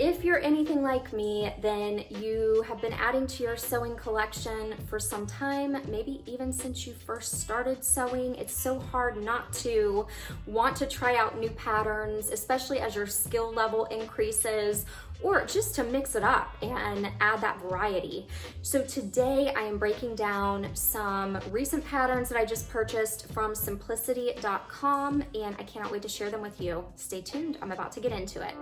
If you're anything like me, then you have been adding to your sewing collection for some time, maybe even since you first started sewing. It's so hard not to want to try out new patterns, especially as your skill level increases, or just to mix it up and add that variety. So today I am breaking down some recent patterns that I just purchased from simplicity.com, and I cannot wait to share them with you. Stay tuned, I'm about to get into it.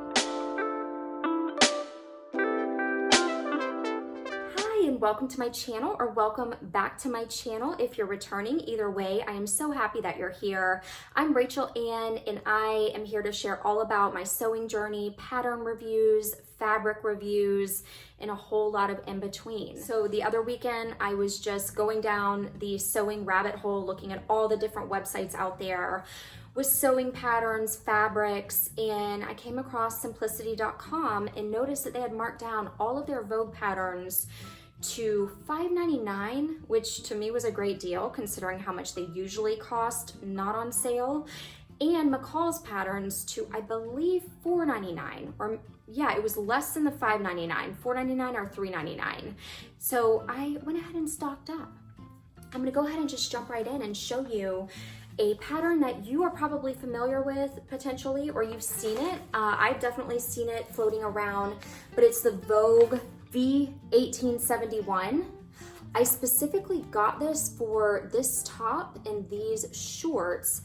And welcome to my channel, or welcome back to my channel if you're returning. Either way, I am so happy that you're here. I'm Rachel Ann, and I am here to share all about my sewing journey, pattern reviews, fabric reviews, and a whole lot of in between. So the other weekend, I was just going down the sewing rabbit hole, looking at all the different websites out there with sewing patterns, fabrics, and I came across simplicity.com and noticed that they had marked down all of their Vogue patterns to $5.99, which to me was a great deal considering how much they usually cost, not on sale, and McCall's patterns to, I believe, $4.99, or yeah, it was less than the $5.99, $4.99 or $3.99. So I went ahead and stocked up. I'm gonna go ahead and just jump right in and show you a pattern that you are probably familiar with potentially, or you've seen it. I've definitely seen it floating around, but it's the Vogue V1871. I specifically got this for this top and these shorts.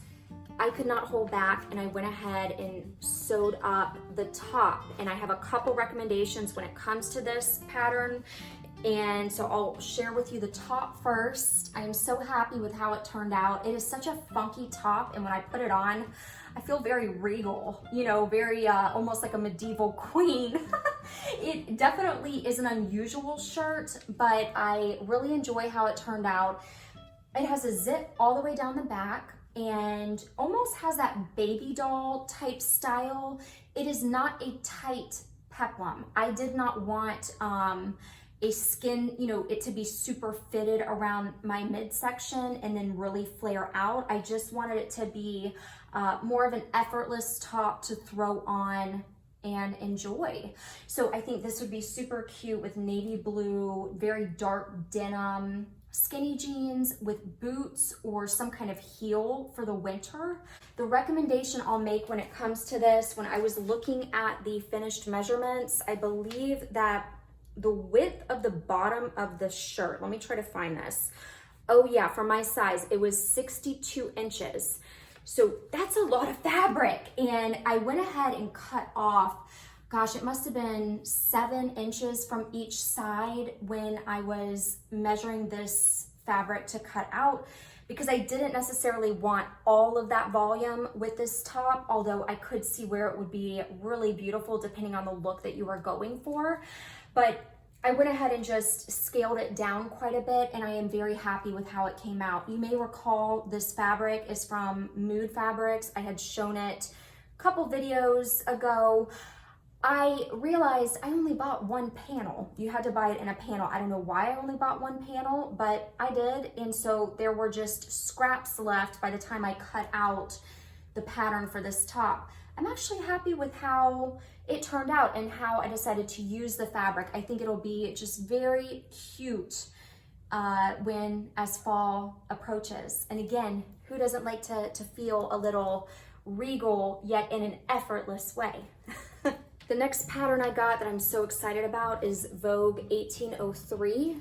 I could not hold back and I went ahead and sewed up the top, and I have a couple recommendations when it comes to this pattern. And so I'll share with you the top first. I am so happy with how it turned out. It is such a funky top, and when I put it on, I feel very regal, you know, very almost like a medieval queen. It definitely is an unusual shirt, but I really enjoy how it turned out. It has a zip all the way down the back and almost has that baby doll type style. It is not a tight peplum. I did not want a skin, you know, it to be super fitted around my midsection and then really flare out. I just wanted it to be more of an effortless top to throw on and enjoy. So I think this would be super cute with navy blue, very dark denim, skinny jeans with boots or some kind of heel for the winter. The recommendation I'll make when it comes to this, when I was looking at the finished measurements, I believe that the width of the bottom of the shirt, let me try to find this. Oh yeah, for my size, it was 62 inches. So that's a lot of fabric. And I went ahead and cut off, gosh, it must have been 7 inches from each side when I was measuring this fabric to cut out, because I didn't necessarily want all of that volume with this top, although I could see where it would be really beautiful depending on the look that you are going for. But I went ahead and just scaled it down quite a bit, and I am very happy with how it came out. You may recall this fabric is from Mood Fabrics. I had shown it a couple videos ago. I realized I only bought one panel. You had to buy it in a panel. I don't know why I only bought one panel, but I did. And so there were just scraps left by the time I cut out the pattern for this top. I'm actually happy with how it turned out and how I decided to use the fabric. I think it'll be just very cute as fall approaches. And again, who doesn't like to feel a little regal, yet in an effortless way? The next pattern I got that I'm so excited about is Vogue 1803.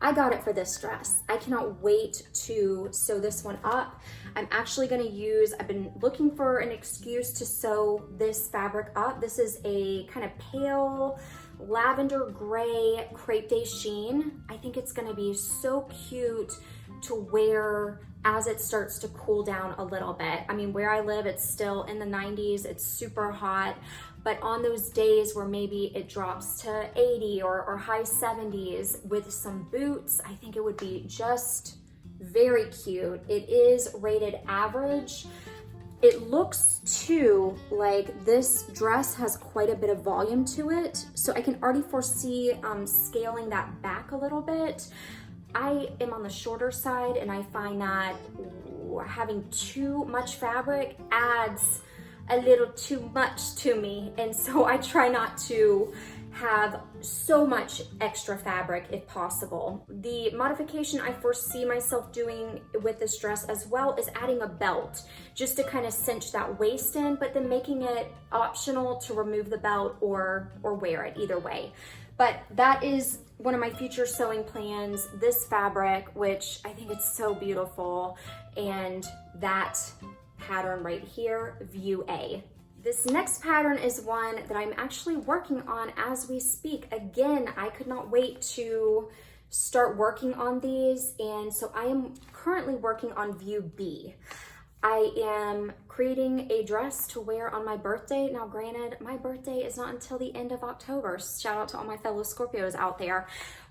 I got it for this dress. I cannot wait to sew this one up. I'm actually gonna I've been looking for an excuse to sew this fabric up. This is a kind of pale lavender gray crepe de Chine. I think it's gonna be so cute to wear as it starts to cool down a little bit. I mean, where I live, it's still in the 90s, it's super hot. But on those days where maybe it drops to 80 or high 70s with some boots, I think it would be just very cute. It is rated average. It looks too like this dress has quite a bit of volume to it. So I can already foresee scaling that back a little bit. I am on the shorter side, and I find that having too much fabric adds a little too much to me. And so I try not to have so much extra fabric if possible. The modification I foresee myself doing with this dress as well is adding a belt just to kind of cinch that waist in, but then making it optional to remove the belt or wear it either way. But that is one of my future sewing plans, this fabric, which I think it's so beautiful, and that pattern right here, View A. This next pattern is one that I'm actually working on as we speak. Again, I could not wait to start working on these, and so I am currently working on View B. I am creating a dress to wear on my birthday. Now, granted, my birthday is not until the end of October. Shout out to all my fellow Scorpios out there.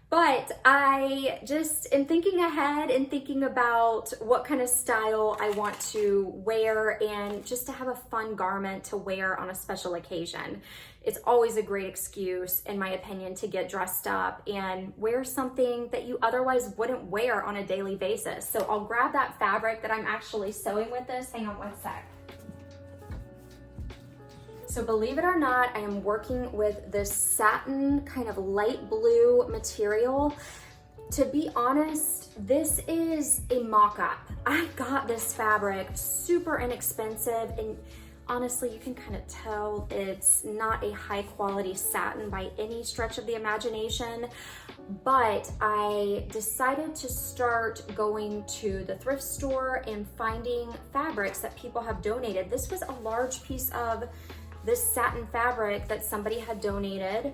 But I just am thinking ahead and thinking about what kind of style I want to wear and just to have a fun garment to wear on a special occasion. It's always a great excuse, in my opinion, to get dressed up and wear something that you otherwise wouldn't wear on a daily basis. So I'll grab that fabric that I'm actually sewing with this. Hang on one sec. So believe it or not, I am working with this satin kind of light blue material. To be honest, this is a mock-up. I got this fabric super inexpensive, and honestly, you can kind of tell it's not a high quality satin by any stretch of the imagination, but I decided to start going to the thrift store and finding fabrics that people have donated. This was a large piece of this satin fabric that somebody had donated,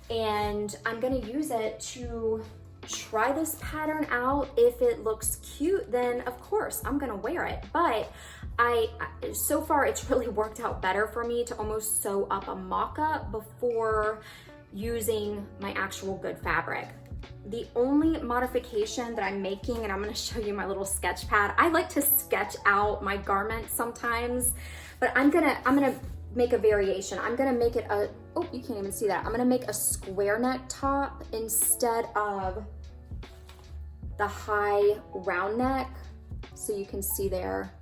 and I'm gonna use it to try this pattern out. If it looks cute, then of course I'm gonna wear it. But so far it's really worked out better for me to almost sew up a mock-up before using my actual good fabric. The only modification that I'm making, and I'm gonna show you my little sketch pad. I like to sketch out my garments sometimes, but I'm gonna make a variation. I'm gonna make it a, oh, you can't even see that. I'm gonna make a square neck top instead of the high round neck. So you can see there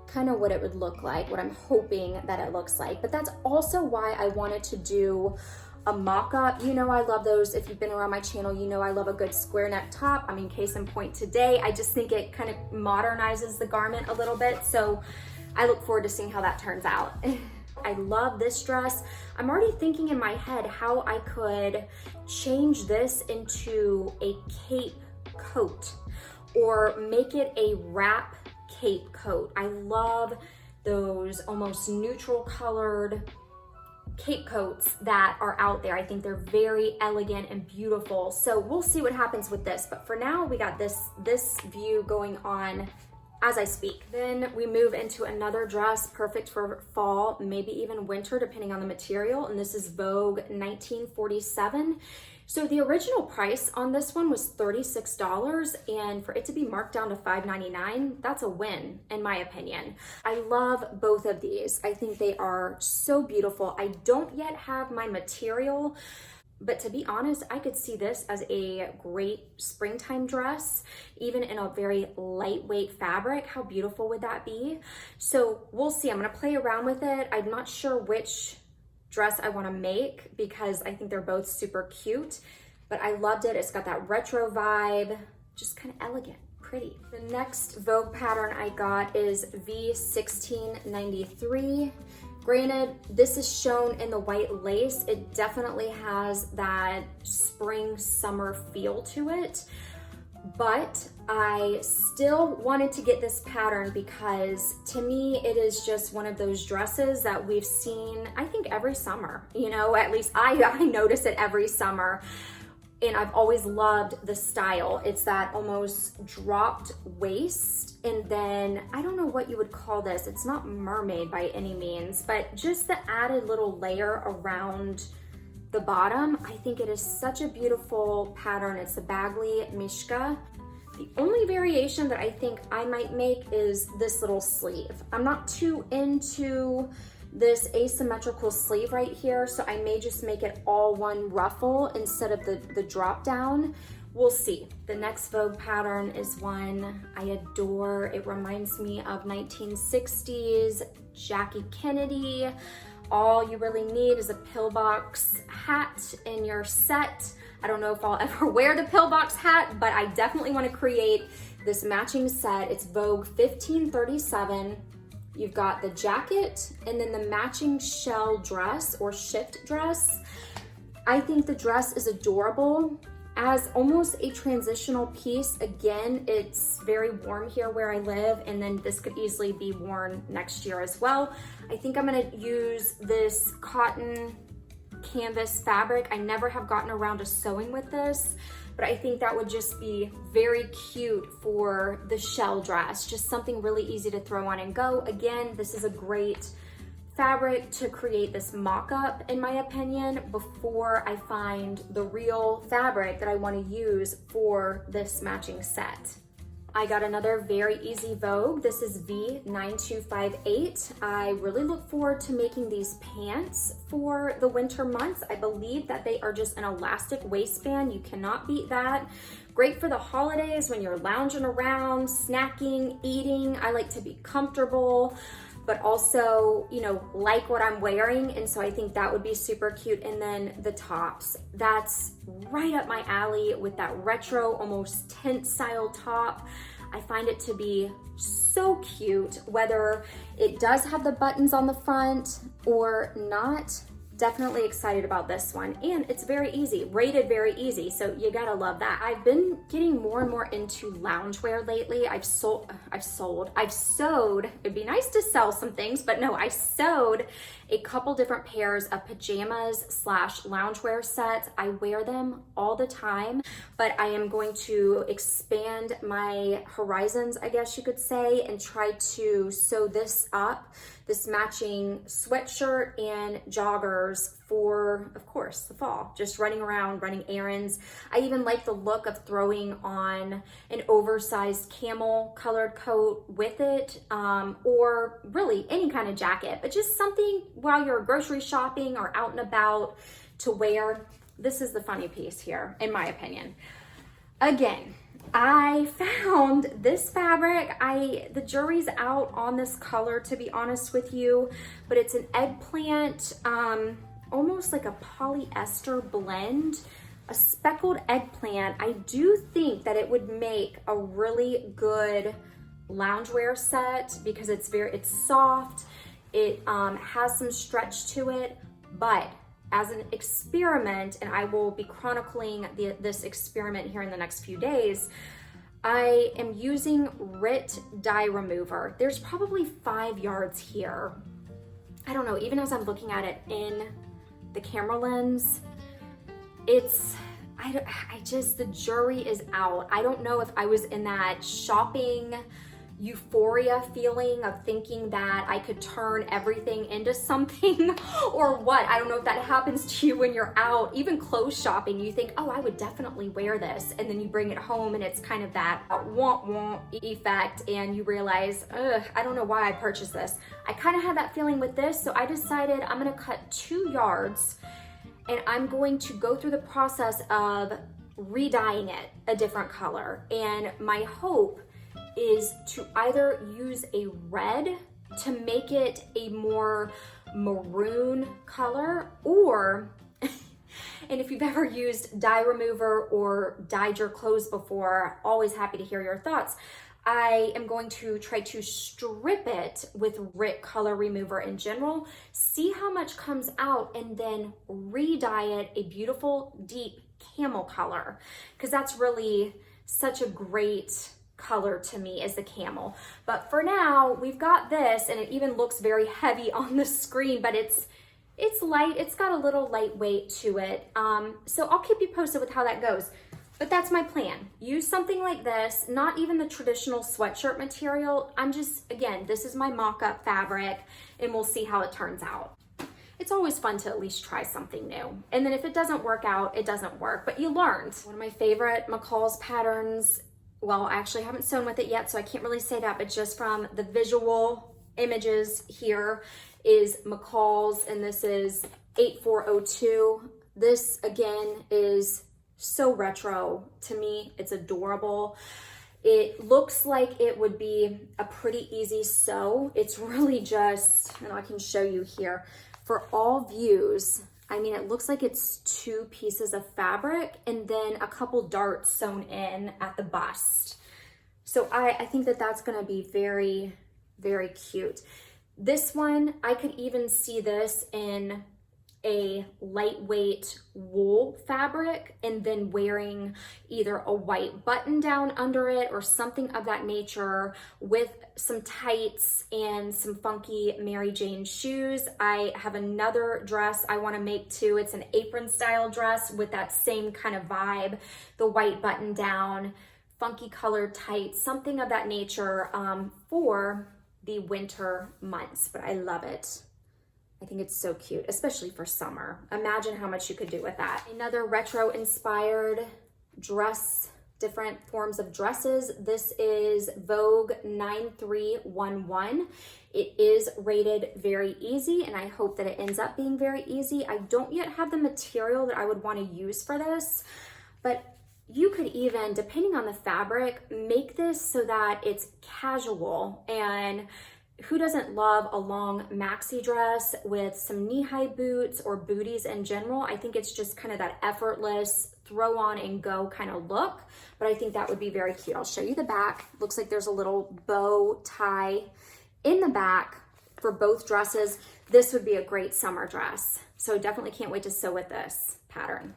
kind of what it would look like, what I'm hoping that it looks like. But that's also why I wanted to do a mock-up. You know I love those. If you've been around my channel, you know I love a good square neck top. I mean, case in point today, I just think it kind of modernizes the garment a little bit. So I look forward to seeing how that turns out. I love this dress. I'm already thinking in my head how I could change this into a cape coat or make it a wrap cape coat. I love those almost neutral colored cape coats that are out there. I think they're very elegant and beautiful. So we'll see what happens with this. But for now, we got this view going on as I speak. Then we move into another dress perfect for fall, maybe even winter, depending on the material. And this is Vogue 1947. So the original price on this one was $36, and for it to be marked down to $5.99, that's a win, in my opinion. I love both of these. I think they are so beautiful. I don't yet have my material, but to be honest, I could see this as a great springtime dress, even in a very lightweight fabric. How beautiful would that be? So we'll see. I'm gonna play around with it. I'm not sure which dress I wanna make because I think they're both super cute, but I loved it. It's got that retro vibe, just kind of elegant, pretty. The next Vogue pattern I got is V1693. Granted, this is shown in the white lace. It definitely has that spring summer feel to it, but I still wanted to get this pattern because to me, it is just one of those dresses that we've seen, I think every summer, you know, at least I notice it every summer. And I've always loved the style. It's that almost dropped waist, and then I don't know what you would call this. It's not mermaid by any means, but just the added little layer around the bottom. I think it is such a beautiful pattern. It's the Bagley Mishka. The only variation that I think I might make is this little sleeve. I'm not too into this asymmetrical sleeve right here, so I may just make it all one ruffle instead of the drop down. we'll see. The next Vogue pattern is one I adore. It reminds me of 1960s Jackie Kennedy. All you really need is a pillbox hat in your set. I don't know if I'll ever wear the pillbox hat, but I definitely want to create this matching set. It's Vogue 1537. You've got the jacket and then the matching shell dress or shift dress. I think the dress is adorable as almost a transitional piece. Again, it's very warm here where I live, and then this could easily be worn next year as well. I think I'm gonna use this cotton canvas fabric. I never have gotten around to sewing with this, but I think that would just be very cute for the shell dress. Just something really easy to throw on and go. Again, this is a great fabric to create this mock-up, in my opinion, before I find the real fabric that I want to use for this matching set. I got another very easy Vogue. This is V9258. I really look forward to making these pants for the winter months. I believe that they are just an elastic waistband. You cannot beat that. Great for the holidays when you're lounging around, snacking, eating. I like to be comfortable, but also, you know, like what I'm wearing. And so I think that would be super cute. And then the tops, that's right up my alley with that retro, almost tent style top. I find it to be so cute, whether it does have the buttons on the front or not. Definitely excited about this one. And it's very easy, rated very easy. So you gotta love that. I've been getting more and more into loungewear lately. I've sewed. It'd be nice to sell some things, but no, I sewed a couple different pairs of pajamas / loungewear sets. I wear them all the time, but I am going to expand my horizons, I guess you could say, and try to sew this up, this matching sweatshirt and joggers for, of course, the fall. Just running around, running errands. I even like the look of throwing on an oversized camel colored coat with it, or really any kind of jacket, but just something while you're grocery shopping or out and about to wear. This is the funny piece here, in my opinion. Again, I found this fabric. The jury's out on this color, to be honest with you, but it's an eggplant, almost like a polyester blend, a speckled eggplant. I do think that it would make a really good loungewear set because it's soft. It has some stretch to it, but as an experiment, and I will be chronicling this experiment here in the next few days, I am using RIT dye remover. There's probably 5 yards here. I don't know, even as I'm looking at it in the camera lens, the jury is out. I don't know if I was in that shopping euphoria feeling of thinking that I could turn everything into something or what. I don't know if that happens to you when you're out, even clothes shopping. You think, oh, I would definitely wear this. And then you bring it home and it's kind of that womp effect. And you realize, I don't know why I purchased this. I kind of had that feeling with this. So I decided I'm going to cut 2 yards and I'm going to go through the process of re-dyeing it a different color. And my hope is to either use a red to make it a more maroon color, or, and if you've ever used dye remover or dyed your clothes before, always happy to hear your thoughts. I am going to try to strip it with RIT color remover in general, see how much comes out, and then re-dye it a beautiful deep camel color, because that's really such a great color to me, is the camel. But for now, we've got this, and it even looks very heavy on the screen, but it's light. It's got a little lightweight to it. So I'll keep you posted with how that goes. But that's my plan. Use something like this, not even the traditional sweatshirt material. Again, this is my mock-up fabric, and we'll see how it turns out. It's always fun to at least try something new. And then if it doesn't work out, it doesn't work, but you learned. One of my favorite McCall's patterns, well, I actually haven't sewn with it yet, so I can't really say that, but just from the visual images here is McCall's, and this is 8402. This, again, is So retro to me, it's adorable. It looks like it would be a pretty easy sew. It's really just, and I can show you here, for all views, I mean, it looks like it's 2 pieces of fabric and then a couple darts sewn in at the bust. So I think that that's gonna be very, very cute. This one, I could even see this in a lightweight wool fabric and then wearing either a white button down under it or something of that nature with some tights and some funky Mary Jane shoes. I have another dress I want to make too. It's an apron style dress with that same kind of vibe, the white button down, funky colored tights, something of that nature for the winter months, but I love it. I think it's so cute, especially for summer. Imagine how much you could do with that. Another retro inspired dress, different forms of dresses. This is Vogue 9311. It is rated very easy, and I hope that it ends up being very easy. I don't yet have the material that I would want to use for this, but you could even, depending on the fabric, make this so that it's casual. And who doesn't love a long maxi dress with some knee-high boots or booties in general? I think it's just kind of that effortless throw on and go kind of look, but I think that would be very cute. I'll show you the back. Looks like there's a little bow tie in the back for both dresses. This would be a great summer dress. So definitely can't wait to sew with this pattern.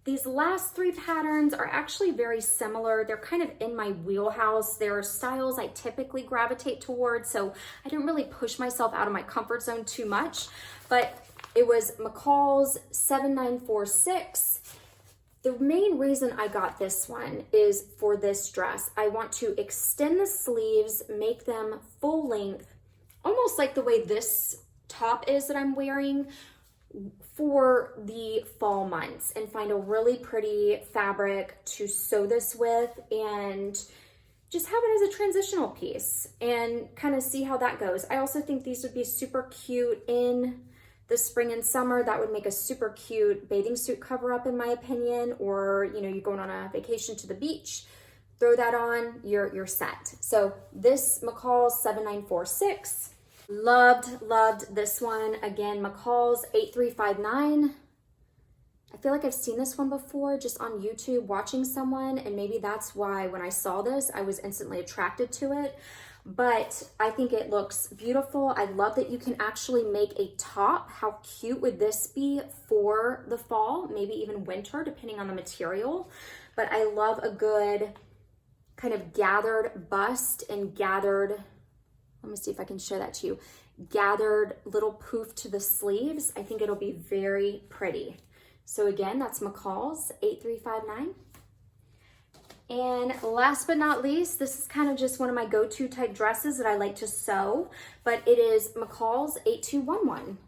These last 3 patterns are actually very similar. They're kind of in my wheelhouse. They're styles I typically gravitate towards, so I didn't really push myself out of my comfort zone too much, but it was McCall's 7946. The main reason I got this one is for this dress. I want to extend the sleeves, make them full length, almost like the way this top is that I'm wearing, for the fall months, and find a really pretty fabric to sew this with and just have it as a transitional piece and kind of see how that goes. I also think these would be super cute in the spring and summer. That would make a super cute bathing suit cover up, in my opinion, or you know, you're going on a vacation to the beach, throw that on, you're set. So this McCall's 7946. Loved this one. Again, McCall's 8359. I feel like I've seen this one before just on YouTube watching someone, and maybe that's why when I saw this, I was instantly attracted to it. But I think it looks beautiful. I love that you can actually make a top. How cute would this be for the fall, maybe even winter, depending on the material. But I love a good kind of gathered bust and gathered, let me see if I can show that to you, gathered little poof to the sleeves. I think it'll be very pretty. So again, that's McCall's 8359. And last but not least, this is kind of just one of my go-to type dresses that I like to sew, but it is McCall's 8211.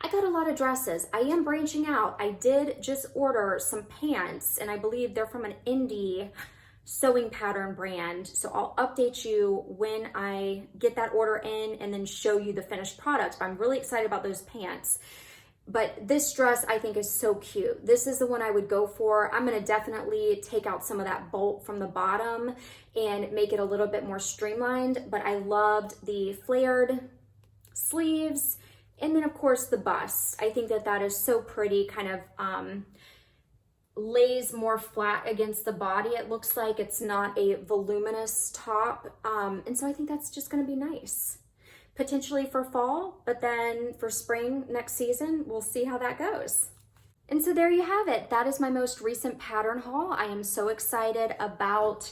I got a lot of dresses. I am branching out. I did just order some pants, and I believe they're from an indie sewing pattern brand. So I'll update you when I get that order in and then show you the finished product. But I'm really excited about those pants. But this dress I think is so cute. This is the one I would go for. I'm gonna definitely take out some of that bolt from the bottom and make it a little bit more streamlined. But I loved the flared sleeves. And then of course the bust. I think that that is so pretty, kind of lays more flat against the body. It looks like it's not a voluminous top. And so I think that's just gonna be nice. Potentially for fall, but then for spring next season, we'll see how that goes. And so there you have it. That is my most recent pattern haul. I am so excited about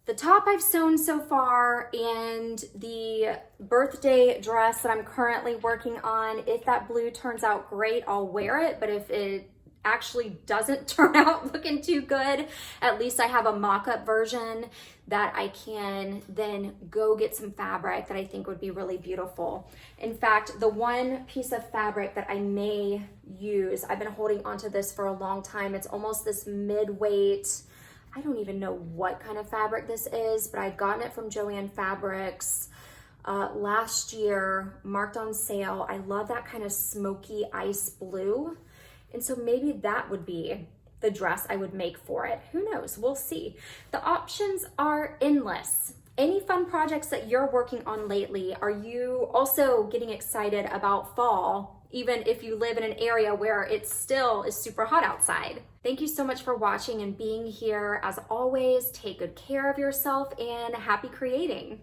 the top I've sewn so far and the birthday dress that I'm currently working on. If that blue turns out great, I'll wear it. But if it actually doesn't turn out looking too good, at least I have a mock-up version that I can then go get some fabric that I think would be really beautiful. In fact, the one piece of fabric that I may use, I've been holding onto this for a long time. It's almost this mid-weight, I don't even know what kind of fabric this is, but I've gotten it from Joann Fabrics last year, marked on sale. I love that kind of smoky ice blue. And so maybe that would be the dress I would make for it. Who knows? We'll see. The options are endless. Any fun projects that you're working on lately? Are you also getting excited about fall, even if you live in an area where it still is super hot outside? Thank you so much for watching and being here. As always, take good care of yourself and happy creating.